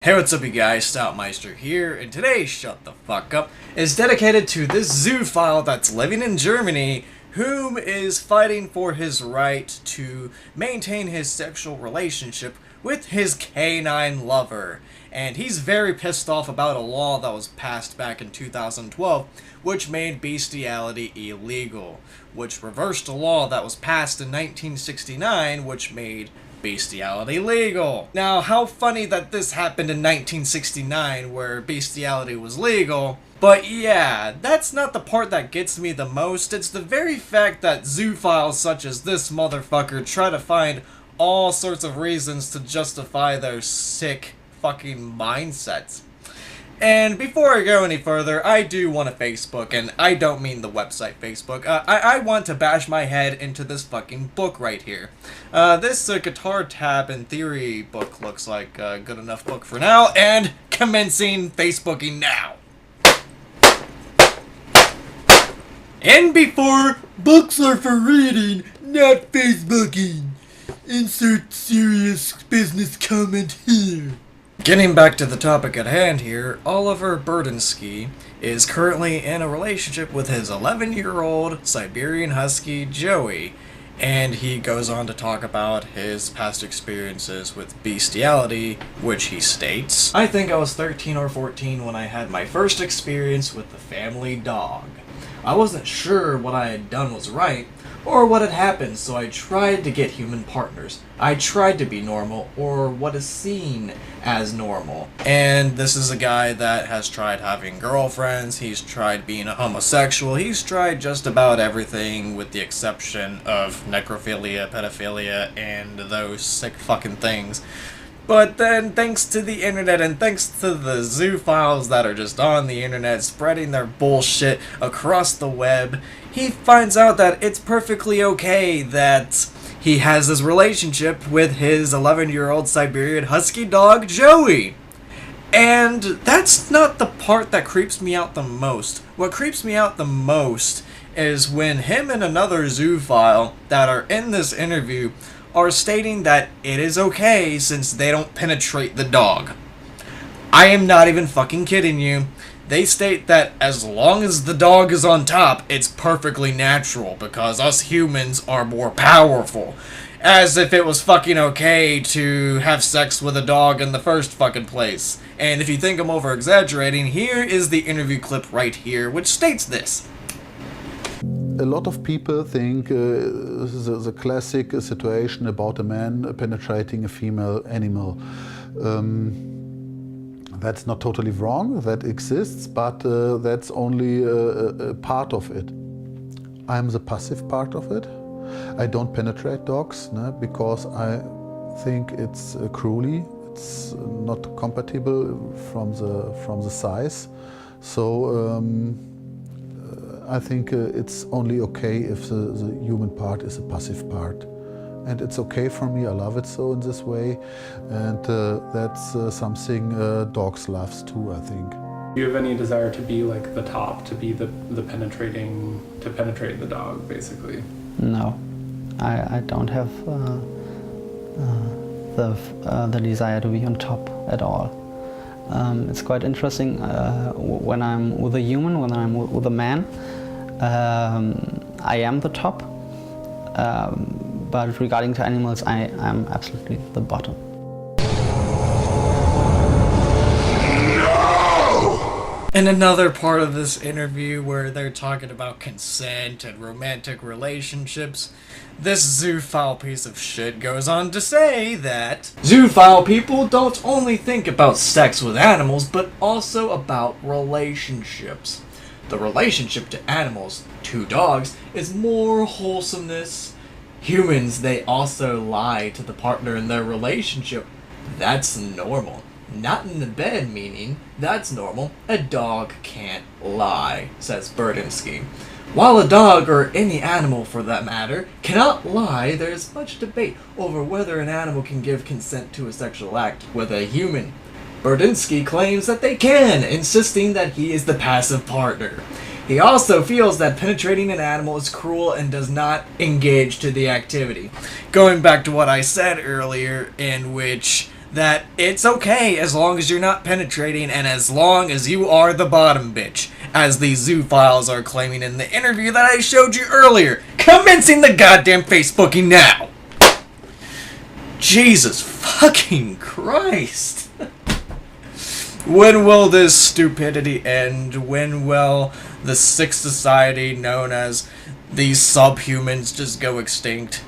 Hey, what's up you guys, Stoutmeister here, and today's Shut the Fuck Up is dedicated to this zoophile that's living in Germany, whom is fighting for his right to maintain his sexual relationship with his canine lover. And he's very pissed off about a law that was passed back in 2012, which made bestiality illegal, which reversed a law that was passed in 1969, which made bestiality legal. Now, how funny that this happened in 1969 where bestiality was legal, but yeah, that's not the part that gets me the most. It's the very fact that zoophiles such as this motherfucker try to find all sorts of reasons to justify their sick fucking mindsets. And before I go any further, I do want to Facebook, and I don't mean the website Facebook. I want to bash my head into this fucking book right here. This Guitar Tab and Theory book looks like a good enough book for now, and commencing Facebooking now. And before, books are for reading, not Facebooking. Insert serious business comment here. Getting back to the topic at hand here, Oliver Burdinsky is currently in a relationship with his 11-year-old Siberian Husky, Joey, and he goes on to talk about his past experiences with bestiality, which he states, "I think I was 13 or 14 when I had my first experience with the family dog. I wasn't sure what I had done was right, or what had happened, so I tried to get human partners. I tried to be normal, or what is seen as normal." And this is a guy that has tried having girlfriends, he's tried being a homosexual, he's tried just about everything with the exception of necrophilia, pedophilia, and those sick fucking things. But then, thanks to the internet and thanks to the zoophiles that are just on the internet spreading their bullshit across the web, he finds out that it's perfectly okay that he has this relationship with his 11-year-old Siberian Husky dog, Joey. And that's not the part that creeps me out the most. What creeps me out the most is when him and another zoophile that are in this interview are stating that it is okay since they don't penetrate the dog. I am not even fucking kidding you. They state that as long as the dog is on top, it's perfectly natural because us humans are more powerful. As if it was fucking okay to have sex with a dog in the first fucking place. And if you think I'm over-exaggerating, here is the interview clip right here, which states this. A lot of people think the classic situation about a man penetrating a female animal. That's not totally wrong, that exists, but that's only a part of it. I'm the passive part of it. I don't penetrate dogs because I think it's cruelly, it's not compatible from the size. So I think it's only okay if the human part is a passive part. And it's okay for me, I love it so in this way. And that's something dogs loves too, I think. Do you have any desire to be like the top, to be the penetrating, to penetrate the dog, basically? No, I don't have the desire to be on top at all. It's quite interesting when I'm with a human, when I'm with a man, I am the top, but regarding to animals, I am absolutely the bottom. In another part of this interview where they're talking about consent and romantic relationships, this zoophile piece of shit goes on to say that zoophile people don't only think about sex with animals, but also about relationships. The relationship to animals, to dogs, is more wholesomeness. Humans, they also lie to the partner in their relationship. That's normal. Not in the bed, meaning that's normal. A dog can't lie, says Burdinsky. While a dog, or any animal for that matter, cannot lie, there is much debate over whether an animal can give consent to a sexual act with a human. Burdinsky claims that they can, insisting that he is the passive partner. He also feels that penetrating an animal is cruel and does not engage to the activity. Going back to what I said earlier, in which that it's okay as long as you're not penetrating and as long as you are the bottom bitch, as these zoophiles are claiming in the interview that I showed you earlier. Commencing the goddamn Facebooking now! Jesus fucking Christ! When will this stupidity end? When will the sick society known as these subhumans just go extinct?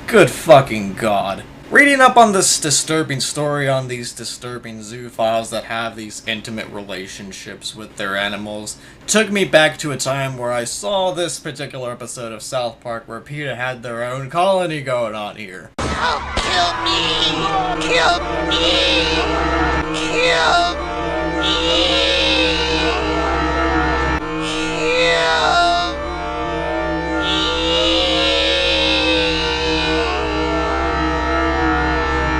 Good fucking God. Reading up on this disturbing story on these disturbing zoophiles that have these intimate relationships with their animals took me back to a time where I saw this particular episode of South Park where PETA had their own colony going on here. Oh, kill me! Kill me! Kill me!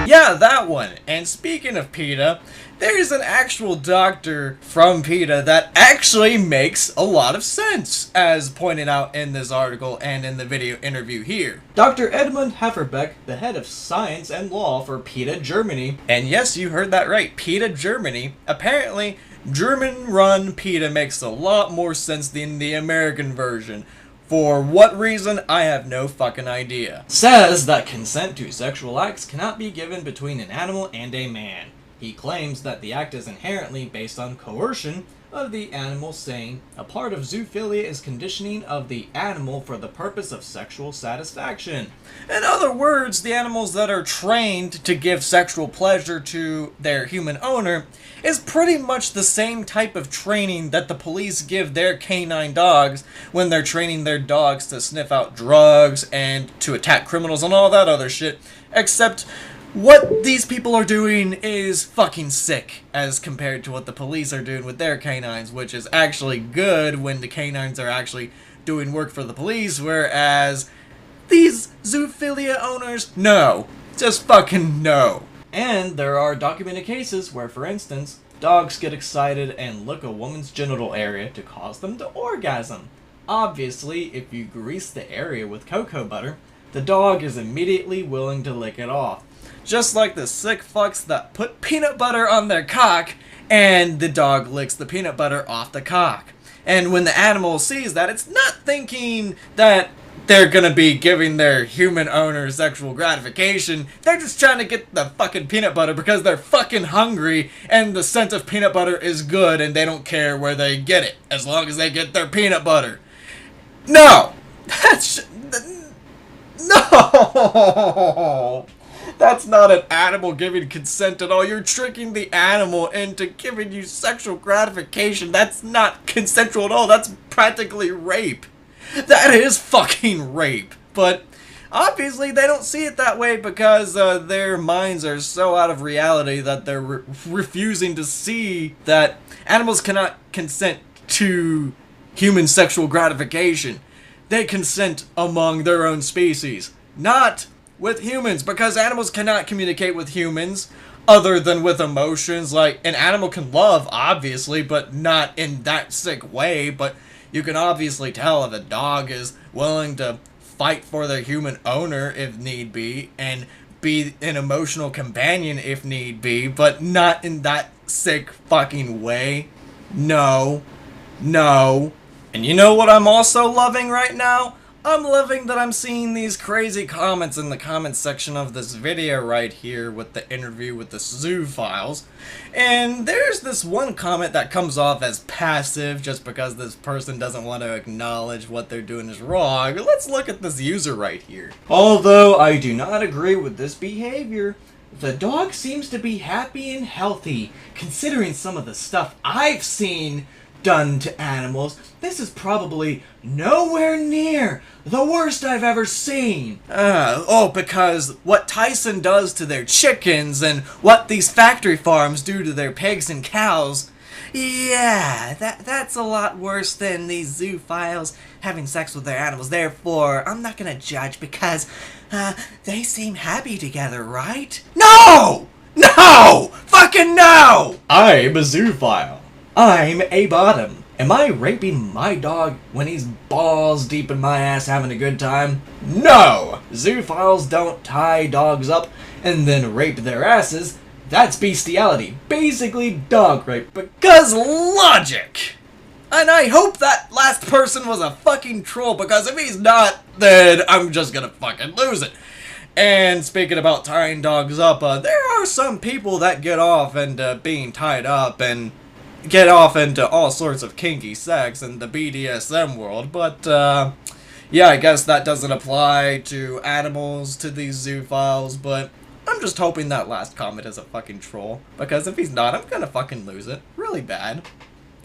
Yeah, that one. And speaking of PETA, there's an actual doctor from PETA that actually makes a lot of sense, as pointed out in this article and in the video interview here. Dr. Edmund Hefferbeck, the head of science and law for PETA Germany, and yes, you heard that right, PETA Germany, apparently German-run PETA makes a lot more sense than the American version. For what reason, I have no fucking idea. Says that consent to sexual acts cannot be given between an animal and a man. He claims that the act is inherently based on coercion of the animal, saying a part of zoophilia is conditioning of the animal for the purpose of sexual satisfaction. In other words, the animals that are trained to give sexual pleasure to their human owner is pretty much the same type of training that the police give their canine dogs when they're training their dogs to sniff out drugs and to attack criminals and all that other shit, except what these people are doing is fucking sick as compared to what the police are doing with their canines, which is actually good when the canines are actually doing work for the police, whereas these zoophilia owners, no. Just fucking no. And there are documented cases where, for instance, dogs get excited and lick a woman's genital area to cause them to orgasm. Obviously, if you grease the area with cocoa butter, the dog is immediately willing to lick it off. Just like the sick fucks that put peanut butter on their cock, and the dog licks the peanut butter off the cock. And when the animal sees that, it's not thinking that they're gonna be giving their human owner sexual gratification. They're just trying to get the fucking peanut butter because they're fucking hungry, and the scent of peanut butter is good, and they don't care where they get it, as long as they get their peanut butter. No! No! That's not an animal giving consent at all. You're tricking the animal into giving you sexual gratification. That's not consensual at all. That's practically rape. That is fucking rape. But obviously they don't see it that way because their minds are so out of reality that they're refusing to see that animals cannot consent to human sexual gratification. They consent among their own species, not with humans, because animals cannot communicate with humans other than with emotions. Like, an animal can love, obviously, but not in that sick way. But you can obviously tell if a dog is willing to fight for their human owner if need be, and be an emotional companion if need be, but not in that sick fucking way. No. No. And you know what I'm also loving right now? I'm loving that I'm seeing these crazy comments in the comments section of this video right here with the interview with the Zoophiles. And there's this one comment that comes off as passive just because this person doesn't want to acknowledge what they're doing is wrong. Let's look at this user right here. Although I do not agree with this behavior, the dog seems to be happy and healthy, considering some of the stuff I've seen done to animals. This is probably nowhere near the worst I've ever seen. Because what Tyson does to their chickens and what these factory farms do to their pigs and cows, yeah, that's a lot worse than these zoophiles having sex with their animals. Therefore, I'm not gonna judge because they seem happy together, right? No! No! Fucking no! I'm a zoophile. I'm a bottom. Am I raping my dog when he's balls deep in my ass having a good time? No! Zoophiles don't tie dogs up and then rape their asses. That's bestiality. Basically dog rape. Because logic! And I hope that last person was a fucking troll, because if he's not, then I'm just gonna fucking lose it. And speaking about tying dogs up, there are some people that get off into being tied up and get off into all sorts of kinky sex in the BDSM world, but yeah, I guess that doesn't apply to animals, to these zoophiles, but I'm just hoping that last comment is a fucking troll, because if he's not, I'm gonna fucking lose it. Really bad.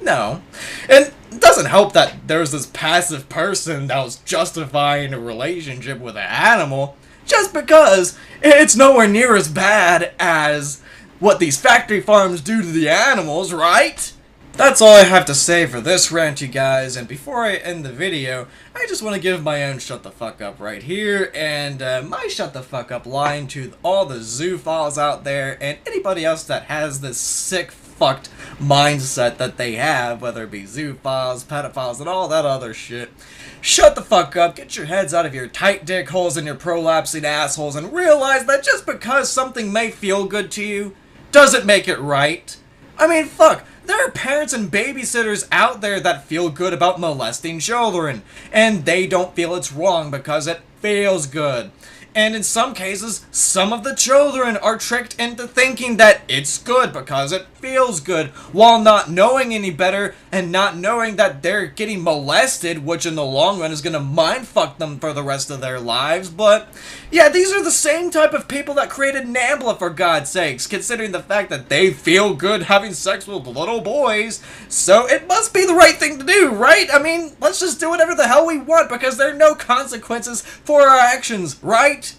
No. And it doesn't help that there's this passive person that was justifying a relationship with an animal just because it's nowhere near as bad as what these factory farms do to the animals, right? That's all I have to say for this rant, you guys, and before I end the video, I just want to give my own shut the fuck up right here, and my shut the fuck up line to all the zoophiles out there, and anybody else that has this sick fucked mindset that they have, whether it be zoophiles, pedophiles, and all that other shit. Shut the fuck up, get your heads out of your tight dick holes and your prolapsing assholes, and realize that just because something may feel good to you, doesn't make it right. I mean, fuck, there are parents and babysitters out there that feel good about molesting children, and they don't feel it's wrong because it feels good. And in some cases, some of the children are tricked into thinking that it's good because it feels good, while not knowing any better and not knowing that they're getting molested, which in the long run is gonna mindfuck them for the rest of their lives. But yeah, these are the same type of people that created NAMBLA, for God's sakes, considering the fact that they feel good having sex with little boys. So it must be the right thing to do, right? I mean, let's just do whatever the hell we want because there are no consequences for our actions, right?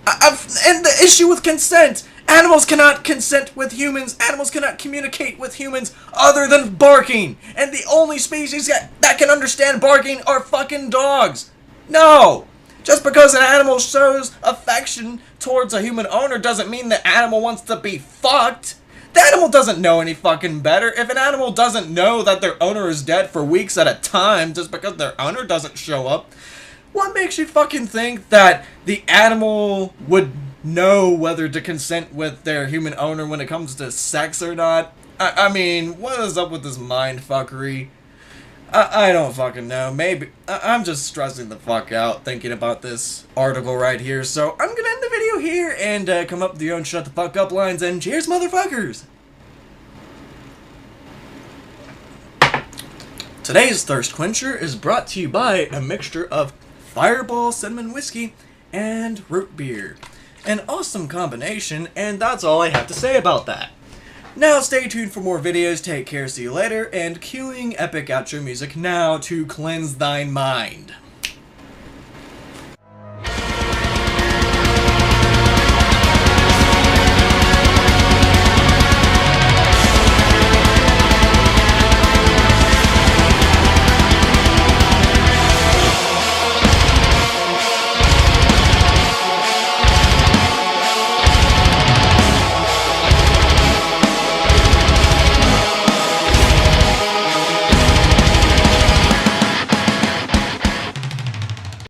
And the issue with consent, animals cannot consent with humans, animals cannot communicate with humans other than barking, and the only species that can understand barking are fucking dogs. No! Just because an animal shows affection towards a human owner doesn't mean the animal wants to be fucked. The animal doesn't know any fucking better. If an animal doesn't know that their owner is dead for weeks at a time just because their owner doesn't show up, what makes you fucking think that the animal would know whether to consent with their human owner when it comes to sex or not? I mean, what is up with this mindfuckery? I don't fucking know. Maybe I'm just stressing the fuck out thinking about this article right here. So I'm gonna end the video here and come up with your own shut the fuck up lines, and cheers, motherfuckers! Today's Thirst Quencher is brought to you by a mixture of Fireball Cinnamon Whiskey and Root Beer. An awesome combination, and that's all I have to say about that. Now stay tuned for more videos, take care, see you later, and cueing epic outro music now to cleanse thine mind.